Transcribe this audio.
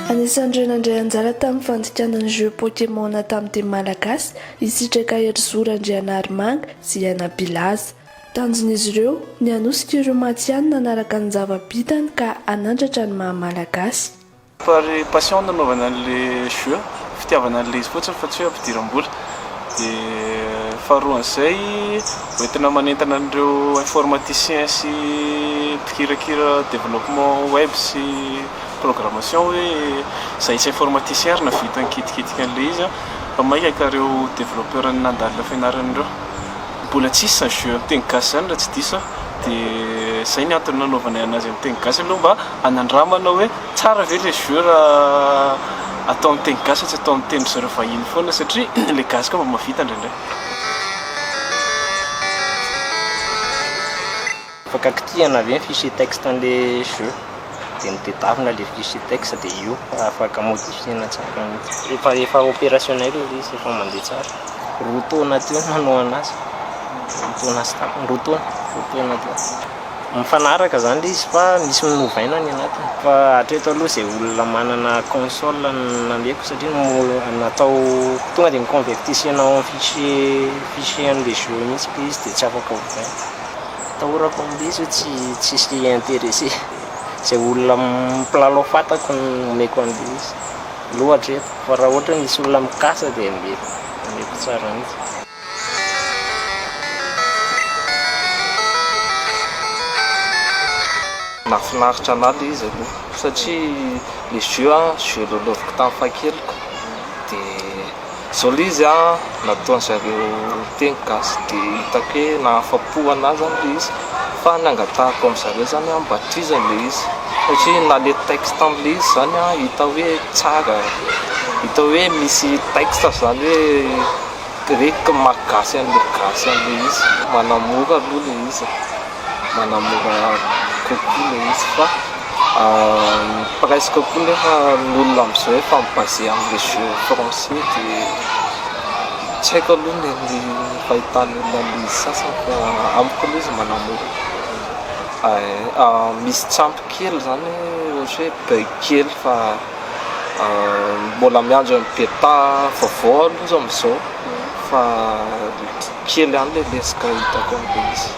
Anisan'ireo nandray anjara tamin'ny fandikanana jeu Pokémon tamin'ny teny malagasy isitraka ery Zoran-Drianarimanga sy Aina Bilaza. Tanjon'izy ireo ny hanosika ireo matianina nanaraka ny zava-bitany ka hanandratra ny maha-malagasy. Pary passion nanaovana an'ilay jeu, fitiavana an'ilay izy fotsiny fa tsy hoe ampidiram-bola. Dia faharoan'izay hoentina manentana an'ireo informaticien sy mpikirakira développement web sy programmation hoe izay tsy informaticien ary navita nikitikitika an'ilay izy fa maika ka ireo développeur nandalina fianaran'ireo. Mbola tsisy ny jeu amin'ny teny gasy zany raha tsy diso dia izay ny antony nanaovana anazy amin'ny teny gasy aloha mba hanandramana hoe tsara ve ilay jeu raha atao amin'ny teny gasy tsy atao amin'ny teny zareo vahiny foana satria ilay gasy ka mba mahavita indraindray. Afaka kitihana avy ny fichier texte an'ilay jeu dia mitadiavina ilay fichier texte dia io afaka modifiena tsara mihitsy. Efa opérationnel ilay izy efa mandeha tsara. Roa taona teo nanao anazy. Roa taona teo. Mifanaraka zany ilay izy fa misy minovaina ny anatiny. Fa hatreto aloha izay olona manana console nandehako satria natao tonga dia miconvertisenao fichier an'ilay jeu mihitsy ilay izy dia tsy afaka ovaina. Atahorako amin'ilay izy hoe tsisy intéressé. Izay olona mpilalao fantako no omeko an'ilay izy. Loatra eto fa raha ohatra misy olona mikasa dia mety tsara mihitsy. Nahafinaritra anahy ilay izy aloha satria ilay jeu loloaviko tamin'ny fahakeloko dia izao ilay izy nataony zareo teny gasy dia hitako hoe nahafa-po anahy zany ilay izy fa nangatahako amin'izareo zany mba tohizana ilay izy satria na ilay texte amin'ilay izy zany hita hoe tsara, hita hoe misy texte zany hoe reky mahagasy an'ilay gasy an'ilay izy. Manamora aloha ilay izy, manamora kokoa ilay izy fa presque koa nefa ny olona amin'izao efa mibasé amin'ilay jeu français dia tsy haiko aloha ny fahitany olona an'ilay izy sasany fa amiko aloha izy manamora. Misy tsampy kely zany ohatra hoe bug kely fa mbola miandry amin'ny beta vaovao aloha amin'izao fa kely ihany ilay lesika hitako amin'ilay izy.